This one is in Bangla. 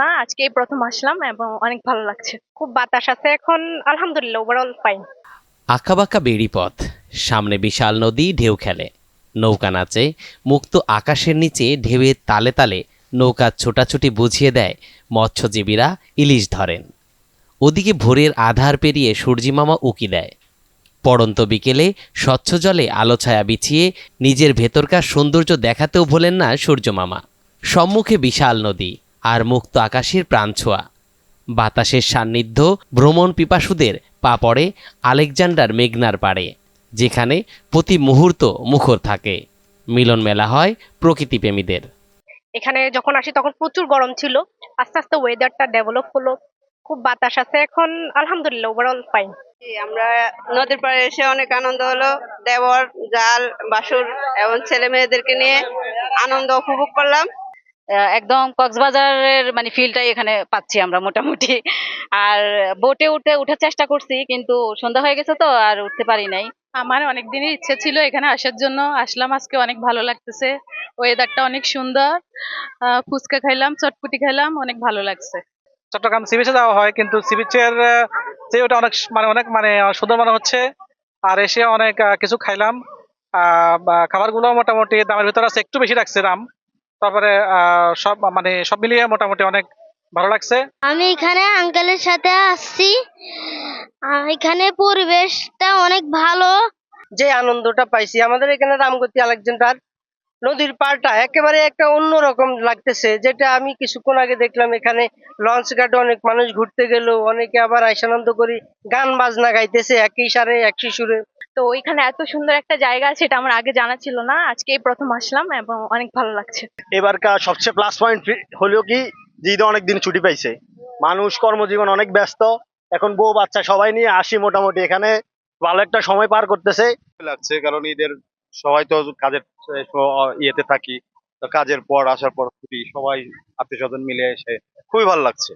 না, আজকেই প্রথম আসলাম এবং অনেক ভালো লাগছে। খুব বাতাস আছে এখন, আলহামদুলিল্লাহ ওভারঅল ফাইন। আঁকাবাঁকা বেড়িপথ, সামনে বিশাল নদী ঢেউ খেলে, নৌকা নাচে, মুক্ত আকাশের নিচে ঢেউয়ের তালে তালে নৌকার ছোটাছুটি বুঝিয়ে দেয় মৎস্যজীবীরা ইলিশ ধরেন। ওদিকে ভোরের আধার পেরিয়ে সূর্যিমামা উকি দেয়। পড়ন্ত বিকেলে স্বচ্ছ জলে আলো ছায়া বিছিয়ে নিজের ভেতরকার সৌন্দর্য দেখাতেও ভোলেন না সূর্যমামা। সম্মুখে বিশাল নদী আর মুক্ত আকাশের প্রাণছোঁয়া। বাতাসের সান্নিধ্য ভ্রমণ পিপাসুদের পা পড়ে আলেকজান্ডার মেঘনার পাড়ে, যেখানে প্রতি মুহূর্ত মুখর থাকে। মিলন মেলা হয় প্রকৃতিপ্রেমীদের। এখানে যখন আসি তখন প্রচুর গরম ছিল, আস্তে আস্তে ওয়েদারটা ডেভেলপ হলো, খুব বাতাস আছে এখন, আলহামদুলিল্লাহ ওভারঅল ফাইন। আমরা নদীর পাড়ে এসে অনেক আনন্দ হলো। দেবর, জাল, বাসুর এবং ছেলে মেয়েদেরকে নিয়ে আনন্দ উপভোগ করলাম। একদম কক্সবাজারের মানে ফিলটাই এখানে পাচ্ছি আমরা মোটামুটি। আর বোটে উঠার চেষ্টা করছি, কিন্তু সন্ধ্যা হয়ে গেছে তো আর উঠতে পারি নাই। আমার অনেক দিনের ইচ্ছে ছিল এখানে আসার জন্য, আসলাম আজকে, অনেক ভালো লাগতেছে। ওয়েদারটা অনেক সুন্দর, ফুচকা খাইলাম, চটপটি খাইলাম, অনেক ভালো লাগছে। চট্টগ্রাম সি বিচে যাওয়া হয়, কিন্তু সি বিচের যে ওটা অনেক অনেক সুন্দর মনে হচ্ছে। আর এসে অনেক কিছু খাইলাম। খাবারগুলো মোটামুটি দামের ভিতরে আছে, একটু বেশি রাখছে দাম। তারপরে সব মিলিয়ে মোটামুটি অনেক ভালো লাগছে। আমি এখানে আঙ্কেলের সাথে আসছি। এখানে পরিবেশটা অনেক ভালো। যে আনন্দটা পাইছি আমাদের এখানে রামগতি আলেকজান্ডার নদীর পাড়টা একেবারে একটা অন্যরকম লাগতেছে, যেটা আমি কিছুক্ষণ আগে দেখলাম। এখানে লঞ্চ ঘাটে অনেক মানুষ ঘুরতে গেল, অনেকে আবার আনন্দ করি গান বাজনা গাইতেছে একই সারে একই সুরে। তো ওইখানে এত সুন্দর একটা জায়গা আছে, এটা আমার আগে জানা ছিল না, আজকেই প্রথম আসলাম এবং অনেক ভালো লাগছে। এবারকার সবচেয়ে প্লাস পয়েন্ট হলো কি, যে ঈদে অনেকদিন ছুটি পাইছে, মানুষ কর্মজীবন অনেক ব্যস্ত, এখন বউ বাচ্চা সবাই নিয়ে আসি, মোটামুটি এখানে ভালো একটা সময় পার করতেছে লাগছে। কারণ ঈদের সবাই তো কাজের ইয়েতে থাকি, তো কাজের পর আসার পর ছুটি, সবাই আত্মীয় স্বজন মিলে এসে খুবই ভালো লাগছে।